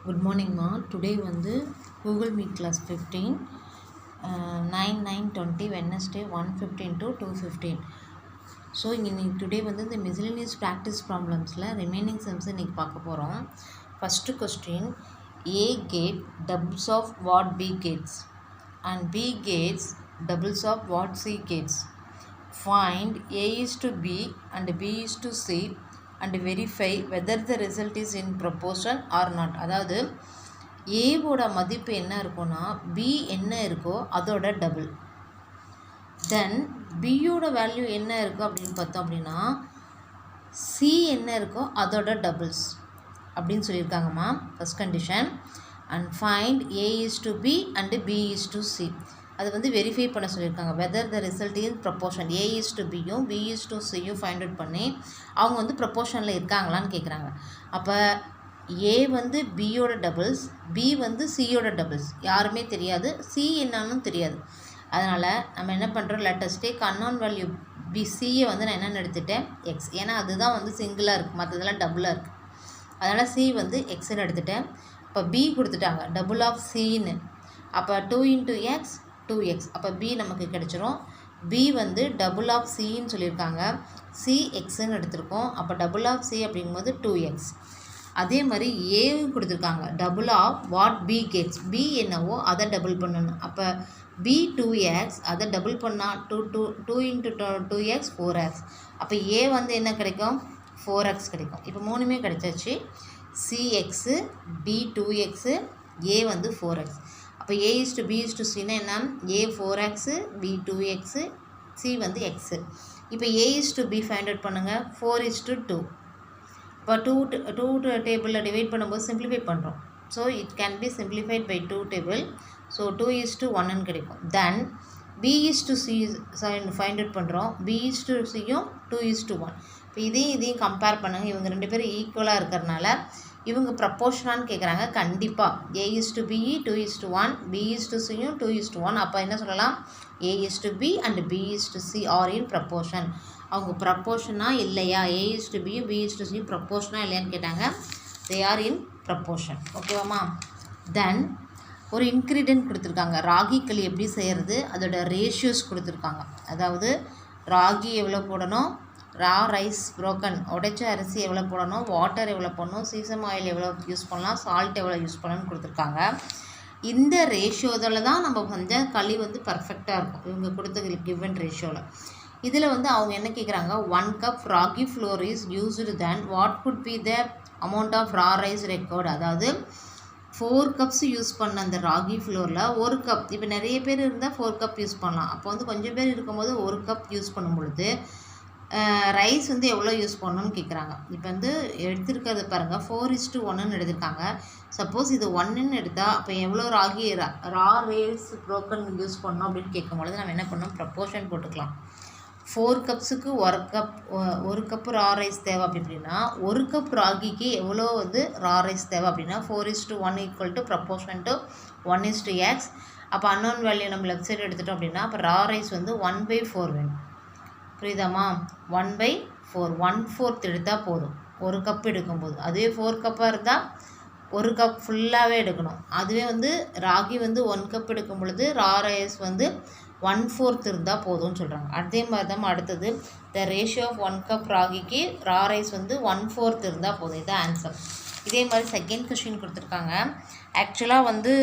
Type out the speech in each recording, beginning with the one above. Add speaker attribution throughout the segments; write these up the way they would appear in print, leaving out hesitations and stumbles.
Speaker 1: Good morning ma. Today வந்து Google Meet class 15 9/9/20 Wednesday 1:15 to 2:15. So today வந்து இந்த miscellaneous practice ப்ராப்ளம்ஸில் remaining sums இன்றைக்கி பார்க்க போகிறோம். First question, A gets doubles of what B gets and B gets doubles of what C gets. Find A is to B and B is to C and verify whether the result is in proportion or not. அதாவது ஏவோட மதிப்பு என்ன இருக்குன்னா B என்ன இருக்கோ அதோட double, தென் பியோட value என்ன இருக்கோ அப்படின்னு பார்த்தோம் அப்படின்னா சி என்ன இருக்கோ அதோட டபுள்ஸ் அப்படின்னு சொல்லியிருக்காங்கம்மா first condition. And find A is to B and B is to C, அது வந்து வெரிஃபை பண்ண சொல்லியிருக்காங்க. Whether the result in proportion, A is to பியும் பி இஸ் டு சியும் ஃபைண்ட் அவுட் பண்ணி அவங்க வந்து ப்ரப்போர்ஷனில் இருக்காங்களான்னு கேட்குறாங்க. அப்போ ஏ வந்து பியோட டபுள்ஸ், பி வந்து சியோட டபுள்ஸ், யாருமே தெரியாது, சி என்னன்னு தெரியாது. அதனால் நம்ம என்ன பண்ணுறோம், let us take unknown value B, சியை வந்து நான் என்னென்னு எடுத்துட்டேன் எக்ஸ், ஏன்னா அதுதான் வந்து சிங்கிளாக இருக்குது, மற்றதெல்லாம் டபுளாக இருக்குது. அதனால் சி வந்து எக்ஸ்ன்னு எடுத்துட்டேன். இப்போ பி கொடுத்துட்டாங்க டபுள் ஆஃப் சின்னு, அப்போ 2 × x 2x, அப்போ பி நமக்கு கிடச்சிரும். பி வந்து டபுள் ஆஃப் சின்னு சொல்லியிருக்காங்க, சி எக்ஸ்ன்னு எடுத்திருக்கோம், அப்போ டபுள் ஆஃப் சி அப்படிங்கும்போது 2x. அதே மாதிரி ஏவும் கொடுத்துருக்காங்க double of what B gets, B என்னவோ அதை டபுள் பண்ணணும். அப்போ பி 2x, அதை டபுள் பண்ணால் 2 × 2x 4x, அப்போ ஏ வந்து என்ன கிடைக்கும் 4x கிடைக்கும். இப்போ மூணுமே கிடைச்சாச்சு, சி எக்ஸு, பி 2x, ஏ வந்து 4x. அப்போ A is to B is to சின்னா என்ன, A 4x, B 2x, C வந்து எக்ஸு. இப்போ A is to B find out பண்ணுங்கள், 4:2. இப்போ 2 டேபிளில் டிவைட் பண்ணும்போது சிம்ப்ளிஃபை பண்ணுறோம். So it can be simplified by 2 table. So 2:1 கிடைக்கும். Then B is to C find out பண்ணுறோம், பி இஸ் டு சியும் 2:1. இப்போ இதையும் கம்பேர் பண்ணுங்கள், இவங்க ரெண்டு பேரும் ஈக்குவலாக இருக்கிறனால இவங்க ப்ரப்போர்ஷனான்னு கேட்குறாங்க. கண்டிப்பாக A is to B 2:1, B is to சியும் 2:1. அப்போ என்ன சொல்லலாம், A is to B and B is to C are in proportion. அவங்க ப்ரப்போர்ஷனா இல்லையா, ஏ இஸ் டு பியும் பி இஸ் டு சியும் ப்ரப்போர்ஷனா இல்லையான்னு கேட்டாங்க. They are in proportion. ஓகேவாம்மா. தென் ஒரு இன்க்ரீடியன்ட் கொடுத்துருக்காங்க, ராகி களி எப்படி செய்கிறது அதோட ரேஷியோஸ் கொடுத்துருக்காங்க. அதாவது ராகி எவ்வளோ போடணும், ரா ரைஸ் ப்ரோக்கன் உடைச்ச அரிசி எவ்வளோ போடணும், வாட்டர் எவ்வளோ போடணும், சீசம் ஆயில் எவ்வளோ யூஸ் பண்ணலாம், சால்ட் எவ்வளோ யூஸ் பண்ணணும்னு கொடுத்துருக்காங்க. இந்த ரேஷியோவில் தான் நம்ம வந்து களி வந்து பர்ஃபெக்டாக இருக்கும், இவங்க கொடுத்த கிவன் ரேஷியோவில். இதில் வந்து அவங்க என்ன கேட்குறாங்க, 1 cup ragi flour is used then what could be the amount of raw rice record. அதாவது 4 cups யூஸ் பண்ண அந்த ராகி ஃப்ளோரில் 1 cup, இப்போ நிறைய பேர் இருந்தால் 4 cup யூஸ் பண்ணலாம். அப்போ வந்து கொஞ்சம் பேர் இருக்கும்போது 1 cup யூஸ் பண்ணும் பொழுது ரைஸ் வந்து எவ்வளோ யூஸ் பண்ணணும்னு கேட்குறாங்க. இப்போ வந்து எடுத்துருக்கிறது பாருங்கள், 4:1 எடுத்திருக்காங்க. சப்போஸ் இது 1ன்னு எடுத்தால் அப்போ எவ்வளோ ragi raw rice broken use பண்ணணும் அப்படின்னு கேட்கும்பொழுது நம்ம என்ன பண்ணோம், ப்ரப்போர்ஷன் போட்டுக்கலாம். 4 cups-க்கு 1 cup ரா ரைஸ் தேவை அப்படின்னா 1 cup ராகிக்கு எவ்வளோ வந்து ரா ரைஸ் தேவை அப்படின்னா 4:1 equal to proportion to 1:x. அப்போ அன்னோன் வேல்யூ நம்ம லெஃப்ட் சைடு எடுத்துட்டோம் அப்படின்னா அப்போ ரா ரைஸ் வந்து 1/4 வேணும். புரியுதாம்மா, 1/4, 1/4 எடுத்தால் போதும் 1 cup எடுக்கும்போது. அதுவே 4 cup-ஆக இருந்தால் 1 cup ஃபுல்லாகவே எடுக்கணும். அதுவே வந்து ராகி வந்து 1 cup எடுக்கும் பொழுது ரா ரைஸ் வந்து 1/4 இருந்தால் போதும்னு சொல்கிறாங்க. அதே மாதிரி தான் அடுத்தது, த ரேஷியோ ஆஃப் 1 cup ராகிக்கு ரா ரைஸ் வந்து 1/4 இருந்தால் போதும். இதுதான் ஆன்சர். இதே மாதிரி செகண்ட் கொஸ்டின் கொடுத்துருக்காங்க. ஆக்சுவலாக வந்து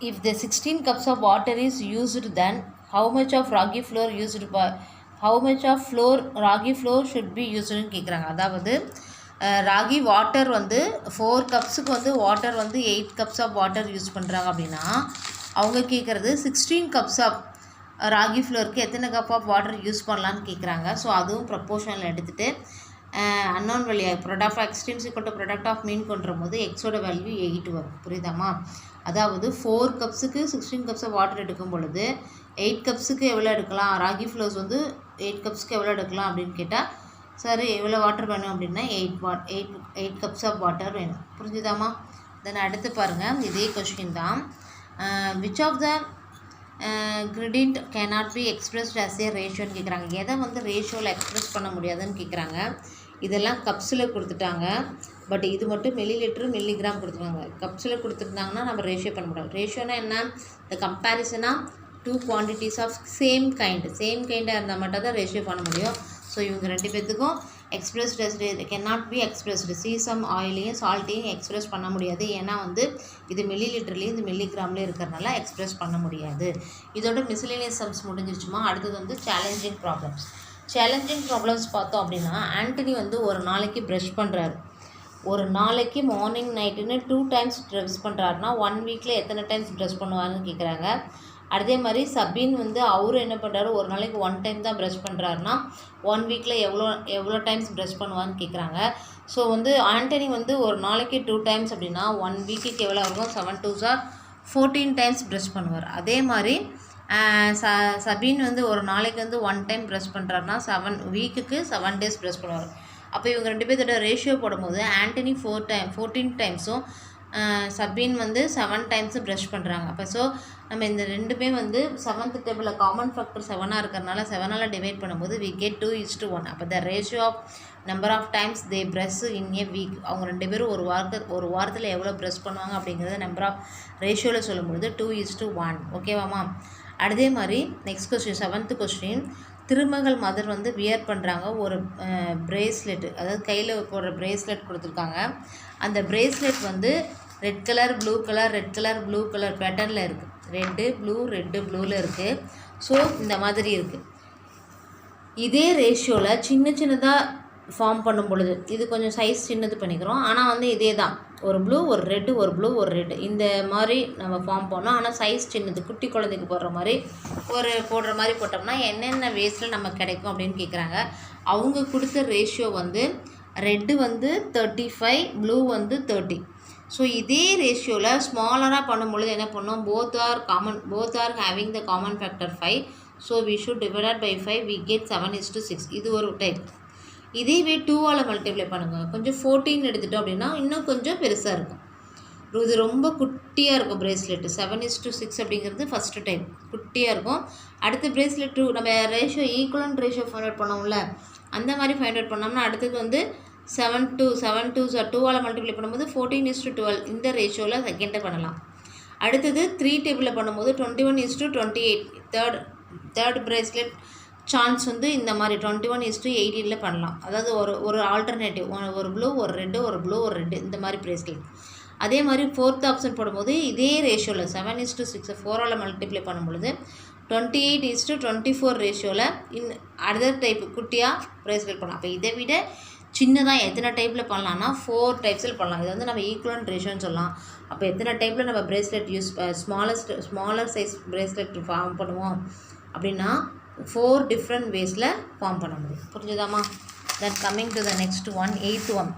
Speaker 1: if the 16 cups of water is used, then how much of ragi flour used by how much of flour ragi flour should be used ன்னு கேட்குறாங்க. அதாவது ராகி வாட்டர் வந்து 4 cups-க்கு வந்து வாட்டர் வந்து 8 cups ஆஃப் வாட்டர் யூஸ் பண்ணுறாங்க அப்படின்னா அவங்க கேட்குறது 16 cups ஆஃப் ராகி ஃப்ளோருக்கு எத்தனை கப் ஆஃப் வாட்டர் யூஸ் பண்ணலான்னு கேட்குறாங்க. ஸோ அதுவும் ப்ரப்போர்ஷனில் எடுத்துகிட்டு unknown value product of extremes equal to product of mean கொண்டு போது எக்ஸோட வேல்யூ 8 வரும். புரியுதாம்மா. அதாவது 4 cups-க்கு 16 cups ஆஃப் வாட்டர் எடுக்கும் பொழுது 8 cups-க்கு எவ்வளோ எடுக்கலாம், ராகி ஃப்ளோர்ஸ் வந்து 8 cups-க்கு எவ்வளோ எடுக்கலாம் அப்படின்னு கேட்டால் சரி எவ்வளோ வாட்டர் வேணும் அப்படின்னா 8 cups ஆஃப் வாட்டர் வேணும். புரிஞ்சுதாம்மா. தென் அடுத்து பாருங்கள், இதே கொஸ்டின் தான். Which of the gradient cannot be expressed as a ratio ன்னு கேட்குறாங்க. எதை வந்து ரேஷியோவில் எக்ஸ்ப்ரெஸ் பண்ண முடியாதுன்னு கேட்குறாங்க. இதெல்லாம் கப்ஸில் கொடுத்துட்டாங்க. பட் இது மட்டும் மில்லிலிட்டர் மில்லிகிராம் கொடுத்துருக்காங்க. கப்ஸில் கொடுத்துருந்தாங்கன்னா நம்ம ரேஷியோ பண்ண முடியாது. ரேஷியோனா என்ன? இந்த கம்பேரிசனாக டூ குவான்டிட்டிஸ் ஆஃப் சேம் கைண்டாக இருந்தால் மட்டும் தான் ரேஷியோ பண்ண முடியும். ஸோ இவங்க ரெண்டு பேர்த்துக்கும் expressed cannot be expressed. Sesame ஆயிலையும் சால்ட்டையும் எக்ஸ்பிரஸ் பண்ண முடியாது. ஏன்னா வந்து இது மில்லிலிட்டர்லேயும் இது மில்லிகிராம்லேயும் இருக்கிறனால எக்ஸ்பிரஸ் பண்ண முடியாது. இதோட மிஸ்லினியஸ் சம்ஸ் முடிஞ்சிருச்சுமா. அடுத்தது வந்து சேலஞ்சிங் ப்ராப்ளம்ஸ் பார்த்தோம் அப்படின்னா, ஆண்டனி வந்து ஒரு நாளைக்கு ப்ரஷ் பண்ணுறாரு. ஒரு நாளைக்கு மார்னிங் நைட்டுன்னு 2 times ப்ரஷ் பண்ணுறாருனா 1 வீக்கில் எத்தனை டைம்ஸ் ப்ரஷ் பண்ணுவாருன்னு கேட்குறாங்க. அதே மாதிரி சபீன் வந்து அவரு என்ன பண்ணுறாரு, ஒரு நாளைக்கு 1 time தான் ப்ரஷ் பண்ணுறாருனா 1 வீக்கில் எவ்வளோ டைம்ஸ் ப்ரஷ் பண்ணுவான்னு கேட்குறாங்க. ஸோ வந்து ஆண்டனி வந்து ஒரு நாளைக்கு 2 times அப்படின்னா 1 வீக்குக்கு எவ்வளோ இருக்கும்? 7 2s are 14 times ப்ரஷ் பண்ணுவார். அதே மாதிரி சபீன் வந்து ஒரு நாளைக்கு வந்து 1 time ப்ரஷ் பண்ணுறாருனா 7 வீக்குக்கு 7 days ப்ரஷ் பண்ணுவார். அப்போ இவங்க ரெண்டு பேர்த்தோட ரேஷியோ போடும்போது ஆண்டனி 14 times-ம் சபீன் வந்து 7 times ப்ரஷ் பண்ணுறாங்க. அப்போ ஸோ நம்ம இந்த ரெண்டுமே வந்து 7th டேபிளில் காமன் ஃபேக்டர் 7ஆக இருக்கிறனால 7ஆல் டிவைட் பண்ணும்போது we get 2:1. அப்போ the ratio of number of times they brush in a week. அவங்க ரெண்டு பேரும் ஒரு வாரத்தில் எவ்வளோ ப்ரஷ் பண்ணுவாங்க அப்படிங்கிறத நம்பர் ஆஃப் ரேஷியோவில் சொல்லும்போது 2:1. ஓகேவாம்மா. அதே மாதிரி நெக்ஸ்ட் கொஸ்டின் 7th கொஸ்டின். திருமகள் மதர் வந்து வியர் பண்ணுறாங்க ஒரு பிரேஸ்லெட், அதாவது கையில் போடுற பிரேஸ்லெட் கொடுத்துருக்காங்க. அந்த பிரேஸ்லெட் வந்து ரெட் கலர் ப்ளூ கலர் பேட்டர்னில் இருக்குது. ரெட்டு ப்ளூவில் இருக்குது. ஸோ இந்த மாதிரி இருக்குது. இதே ரேஷியோவில் சின்னதாக ஃபார்ம் பண்ணும் பொழுது இது கொஞ்சம் சைஸ் சின்னது பண்ணிக்கிறோம். ஆனால் வந்து இதே தான், ஒரு ப்ளூ ஒரு ரெட்டு ஒரு ப்ளூ ஒரு ரெட்டு இந்த மாதிரி நம்ம ஃபார்ம் பண்ணோம். ஆனால் சைஸ் சின்னது, குட்டி குழந்தைக்கு போடுற மாதிரி போட்டோம்னா என்னென்ன வேஸில் நமக்கு கிடைக்கும் அப்படின்னு கேட்குறாங்க. அவங்க கொடுத்த ரேஷியோ வந்து ரெட்டு வந்து 35, ப்ளூ வந்து 30. ஸோ இதே ரேஷியோவில் ஸ்மாலராக பண்ணும்பொழுது என்ன பண்ணோம்? Both are having the common factor 5. So we should divide by 5, we get 7:6. இது ஒரு டைப். இதேவே 2ஆல் மல்டிப்ளை பண்ணுங்கள். கொஞ்சம் 14 எடுத்துட்டோம் அப்படின்னா இன்னும் கொஞ்சம் பெருசாக இருக்கும். இது ரொம்ப குட்டியாக இருக்கும் பிரேஸ்லெட்டு. 7:6 அப்படிங்கிறது ஃபஸ்ட்டு டைம் குட்டியாக இருக்கும். அடுத்த பிரேஸ்லெட் 2 நம்ம ratio equivalent ratio find out பண்ணோம்ல, அந்த மாதிரி ஃபைண்ட் அவுட் பண்ணோம்னா அடுத்தது வந்து 7 2s 2ஆல் மல்டிப்ளை பண்ணும்போது 14:12 இந்த ரேஷியோவில் செகண்டை பண்ணலாம். அடுத்தது 3 டேபிளில் பண்ணும்போது 21:28 தேர்ட் பிரேஸ்லெட் சான்ஸ் வந்து இந்த மாதிரி 21:18 பண்ணலாம். அதாவது ஒரு ஆல்டர்னேட்டிவ், ஒரு ப்ளூ ஒரு ரெட்டு ஒரு ப்ளூ ஒரு ரெட்டு இந்த மாதிரி பிரேஸ்லெட். அதே மாதிரி 4th ஆப்ஷன் போடும்போது இதே ரேஷியோவில் 7:6 4ஆல் மல்டிப்ளை பண்ணும்பொழுது 28:24 ரேஷியோவில் அதர் டைப் குட்டியாக பிரேஸ்லெட் பண்ணலாம். அப்போ இதை விட சின்னதாக எத்தனை டைப்பில் பண்ணலான்னா 4 டைப்ஸில் பண்ணலாம். இது வந்து நம்ம ஈக்குவலன்ட் ரேஷியோன்னு சொல்லலாம். அப்போ எத்தனை டைப்பில் நம்ம bracelet smaller size bracelet form பண்ணுவோம் அப்படின்னா 4 டிஃப்ரெண்ட் வேஸில் ஃபார்ம் பண்ண முடியும். புரிஞ்சுதாம்மா? Then coming to the next one, 8th one.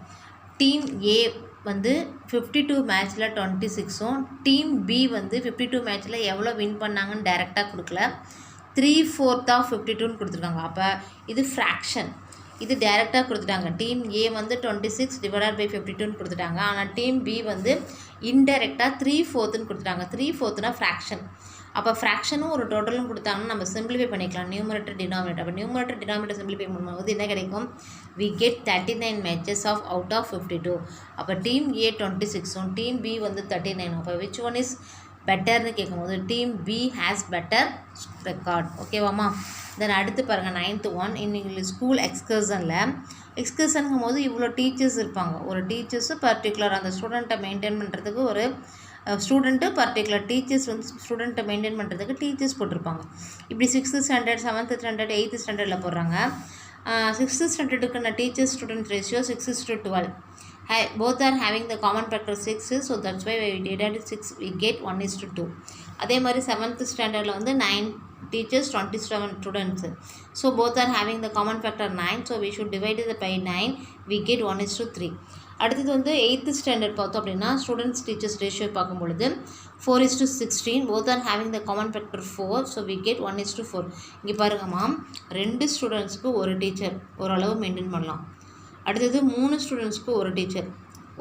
Speaker 1: Team A வந்து 52 மேட்ச்சில் 26ம், டீம் பி வந்து 52 மேட்ச்சில் எவ்வளோ வின் பண்ணாங்கன்னு டைரெக்டாக கொடுக்கல, 3/4 ஆஃப் 52ன்னு கொடுத்துருக்காங்க. அப்போ இது ஃப்ராக்ஷன், இது டைரெக்டாக கொடுத்துட்டாங்க. டீம் ஏ வந்து 26 டிவைடட் பை 52ன்னு கொடுத்துட்டாங்க. ஆனால் டீம் பி வந்து இன்டைரக்டாக 3/4ன்னு கொடுத்துட்டாங்க. 3/4னா ஃப்ராக்ஷன். அப்போ ஃப்ராக்ஷனும் ஒரு டோட்டலும் கொடுத்தாங்கன்னா நம்ம சிம்பிளிஃபை பண்ணிக்கலாம், நியூமரேட்டர் டினாமினேட்டர். அப்போ நியூமரேட்டர் டினாமினேட்டர் சிம்பிளிஃபை பண்ணும்போது என்ன கிடைக்கும்? We get 39 matches out of 52. அப்போ டீம் ஏ 26ம் டீம் பி வந்து 39. அப்போ விச் ஒன் இஸ் பெட்டர்னு கேட்கும்போது team B has better record. ஓகேவாம்மா? தென் அடுத்து பாருங்கள் 9th one. இன்னைக்கு ஸ்கூல் எக்ஸ்கர்ஷனுங்கும் போது இவ்வளோ டீச்சர்ஸ் இருப்பாங்க. ஒரு டீச்சர்ஸு பர்டிகுலர் அந்த ஸ்டூடெண்ட்டை மெயின்டைன் பண்ணுறதுக்கு ஒரு ஸ்டூடெண்ட்டு பர்டிகுலர் டீச்சர்ஸ் வந்து ஸ்டூடெண்ட்டை மெயின்டைன் பண்ணுறதுக்கு டீச்சர்ஸ் போட்டிருப்பாங்க. இப்படி 6th standard 7th standard 8th standardல போடுறாங்க. 6th standardக்குన్న teacher student ratio 6:12. Both are having the common factor 6, so that's why we divided 6, we get 1:2. அதே மாதிரி 7th standardல வந்து 9 teachers 27 students, so both are having the common factor 9, so we should divide it by 9, we get 1:3. அடுத்தது வந்து 8th standard பார்த்தோம் அப்படின்னா students teachers ratio பார்க்கும் பொழுது 4:16, both are having the common factor 4, so we get 1:4. இங்கே பாருங்கம்மா, 2 ஸ்டூடெண்ட்ஸ்க்கு ஒரு டீச்சர் ஓரளவு மெயின்டைன் பண்ணலாம். அடுத்தது 3 ஸ்டூடெண்ட்ஸ்க்கு ஒரு டீச்சர்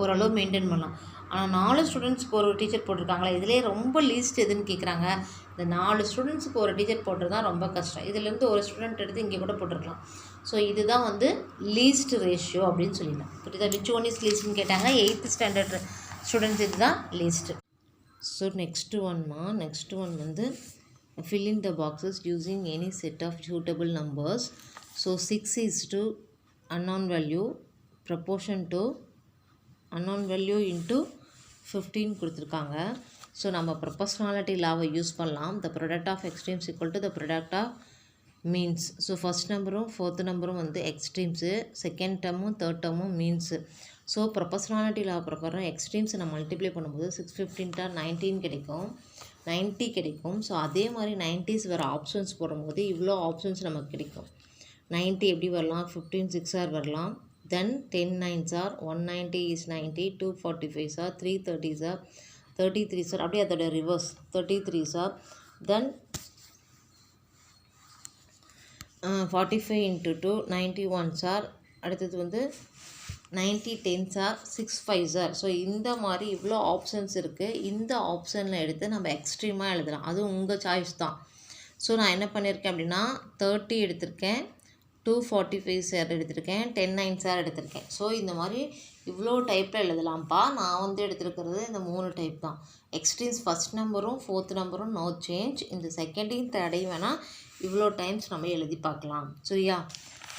Speaker 1: ஓரளவு மெயின்டைன் பண்ணலாம். ஆனால் 4 ஸ்டூடெண்ட்ஸ்க்கு ஒரு டீச்சர் போட்டிருக்காங்களா, இதிலே ரொம்ப லீஸ்ட் எதுன்னு கேட்குறாங்க. இந்த 4 ஸ்டூடெண்ட்ஸுக்கு ஒரு டீச்சர் போட்டு தான் ரொம்ப கஷ்டம். இதுலேருந்து ஒரு ஸ்டூடெண்ட் எடுத்து இங்கே கூட போட்டிருக்கலாம். ஸோ இதுதான் வந்து லீஸ்ட் ரேஷியோ அப்படின்னு சொல்லிடலாம். புரியுதா? விச் ஒன் இஸ் லீஸ்ட்னு கேட்டாங்க. 8th ஸ்டாண்டர்ட் ஸ்டூடெண்ட்ஸ் இதுதான் லீஸ்ட்டு. ஸோ நெக்ஸ்ட் ஒன் வந்து fill in the boxes using any set of suitable numbers. So 6 is to unknown value proportion to unknown value into 15 கொடுத்துருக்காங்க. So நம்ம proportionality லாவை use பண்ணலாம். the product of extremes equal to the product of means. So first நம்பரும் fourth நம்பரும் வந்து extremes, second டேர்மும் third டேர்மும் means. So proportionality law பிரகாரம் எக்ஸ்ட்ரீம்ஸை நம்ம மல்டிப்ளை பண்ணும்போது 615 19 கிடைக்கும், 90 கிடைக்கும். ஸோ அதே மாதிரி 90s வர ஆப்ஷன்ஸ் போடும்போது இவ்வளோ ஆப்ஷன்ஸ் நமக்கு கிடைக்கும். 90 எப்படி வரலாம்? 15 6 வரலாம். தென் 10 9s 190 is 90, 245s 330s 33s அப்படியே அதோட ரிவர்ஸ் 33s தென் 45 into 2 91s அடுத்தது வந்து 90 10s 6 5s. ஸோ இந்த மாதிரி இவ்வளோ ஆப்ஷன்ஸ் இருக்குது. இந்த ஆப்ஷனில் எடுத்து நம்ம எக்ஸ்ட்ரீமாக எழுதலாம். அது உங்கள் சாய்ஸ் தான். ஸோ நான் என்ன பண்ணியிருக்கேன் அப்படின்னா 30 எடுத்திருக்கேன், 245 எடுத்திருக்கேன், 10 9s எடுத்திருக்கேன். ஸோ இந்த மாதிரி இவ்வளோ டைப்பில் எழுதலாம்ப்பா. நான் வந்து எடுத்துருக்கிறது இந்த 3 டைப் தான். எக்ஸ்ட்ரீம்ஸ் ஃபஸ்ட் நம்பரும் ஃபோர்த் நம்பரும் நோ சேஞ்ச். இந்த செகண்டையும் தேர்டையும் வேணால் இவ்வளோ டைம்ஸ் நம்ம எழுதி பார்க்கலாம். சரியா?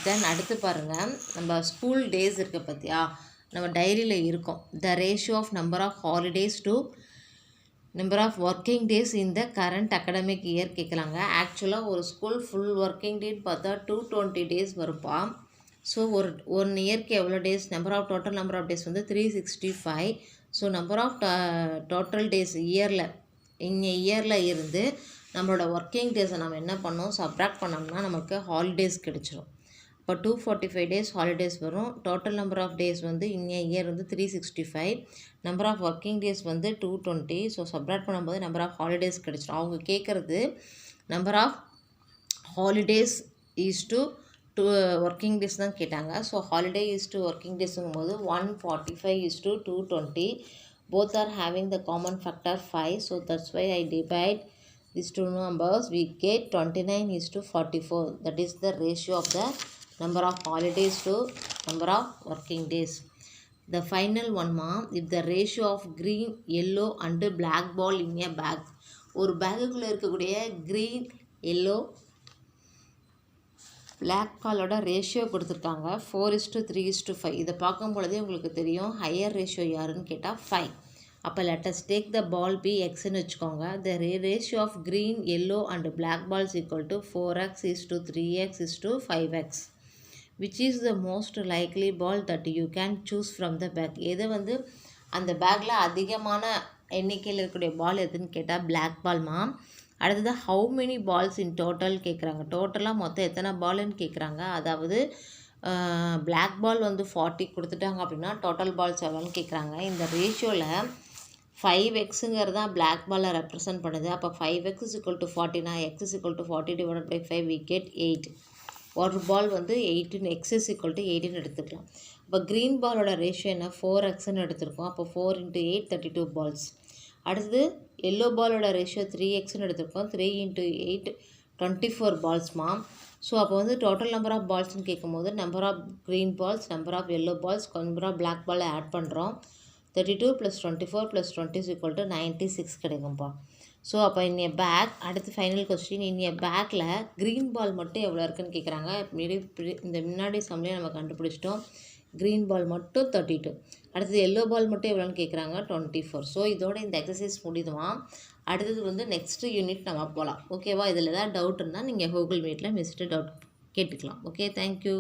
Speaker 1: தென் அடுத்து பாருங்கள், நம்ம ஸ்கூல் டேஸ் இருக்க பார்த்தியா, நம்ம டைரியில் இருக்கும். The ratio of number of holidays to number of working days இந்த கரண்ட் அகடமிக் இயர் கேட்குறாங்க. ஆக்சுவலாக ஒரு ஸ்கூல் ஃபுல் ஒர்க்கிங் டேன்னு பார்த்தா 220 டேஸ் வருப்பா. ஸோ ஒன் இயர்க்கு எவ்வளோ days? Total number of days வந்து 365. So number of total days இயரில் இயரில் இருந்து நம்மளோட ஒர்க்கிங் டேஸை நம்ம என்ன பண்ணோம்? சப்ராக்ட் பண்ணோம்னா நமக்கு ஹாலிடேஸ் கிடச்சிரும். இப்போ 245 டேஸ் ஹாலிடேஸ் வரும். டோட்டல் நம்பர் ஆஃப் டேஸ் வந்து இயர் வந்து 365, நம்பர் ஆஃப் ஒர்க்கிங் டேஸ் வந்து 220. ஸோ சப்ராக்ட் பண்ணும்போது நம்பர் ஆஃப் ஹாலிடேஸ் கிடச்சிடும். அவங்க கேட்குறது number of holidays is to working days தான் கேட்டாங்க. So holiday is to working டேஸுங்கும் போது 145 is to 220. both are having the common factor 5. So that's why I divide these two numbers. We get 29 is to 44. That is the ratio of the number of holidays to number of working days. The final one if the ratio of green, yellow and black ball in a bag. ஒரு பேக்குக்குள்ளே இருக்கக்கூடிய green, yellow, black பாலோட ratio கொடுத்துருக்காங்க 4:3:5. இதை பார்க்கும் பொழுதே உங்களுக்கு தெரியும் higher ratio யாருன்னு கேட்டால் 5. அப்போ let's take the ball B எக்ஸ்ன்னு வச்சுக்கோங்க. The ratio of green, yellow and black balls equal to 4x is to 3x is to 5x. which is the most likely ball that you can choose from the bag. எது வந்து அந்த பேக்கில் அதிகமான எண்ணிக்கையில் இருக்கக்கூடிய பால் எதுன்னு கேட்டால் பிளாக் பால்மா. அடுத்தது how many balls in total கேட்குறாங்க. டோட்டலாக மொத்தம் எத்தனை பால்னு கேட்குறாங்க. அதாவது பிளாக் பால் வந்து 40 கொடுத்துட்டாங்க அப்படின்னா டோட்டல் பால்ஸ் எவ்வளோன்னு கேட்குறாங்க. இந்த ரேஷியோவில் 5xங்கிறது தான் பிளாக் பாலை ரெப்ரசன்ட் பண்ணுது. அப்போ 5x is equal to 40னா x is equal to 40 divided by 5 we get 8. ஒரு பால் வந்து 18, x is equal to 18 எடுத்துக்கலாம். இப்போ க்ரீன் பாலோட ரேஷியோ என்ன? 4xன்னு எடுத்திருக்கோம். அப்போ 4 into 8 32 பால்ஸ். அடுத்தது எல்லோ பாலோட ரேஷியோ 3xன்னு எடுத்திருக்கோம். 3 into 8 24 பால்ஸ்மா. ஸோ அப்போ வந்து டோட்டல் நம்பர் ஆஃப் பால்ஸ்ன்னு கேட்கும்போது number of green balls, number of yellow balls, number of black பாலை ஆட் பண்ணுறோம். 32 + 24 + 20 is equal to 96 கிடைக்கும்ப்பா. ஸோ அப்போ இன்னைய பேக், அடுத்து ஃபைனல் கொஸ்டின், இன்னைய பேக்கில் க்ரீன் பால் மட்டும் எவ்வளோ இருக்குன்னு கேட்குறாங்க. இந்த முன்னாடி சம்லேயே நம்ம கண்டுபிடிச்சிட்டோம். க்ரீன் பால் மட்டும் 32. அடுத்தது எல்லோ பால் மட்டும் எவ்வளோன்னு கேட்குறாங்க 24. ஸோ இதோட இந்த எக்ஸசைஸ் முடிதுவான். அடுத்தது வந்து நெக்ஸ்ட்டு யூனிட் நம்ம போகலாம். ஓகேவா? இதில் ஏதாவது டவுட் இருந்தால் நீங்கள் கூகுள் மீட்டில் மிஸ்ட்டு டவுட் கேட்டுக்கலாம். Okay, thank you.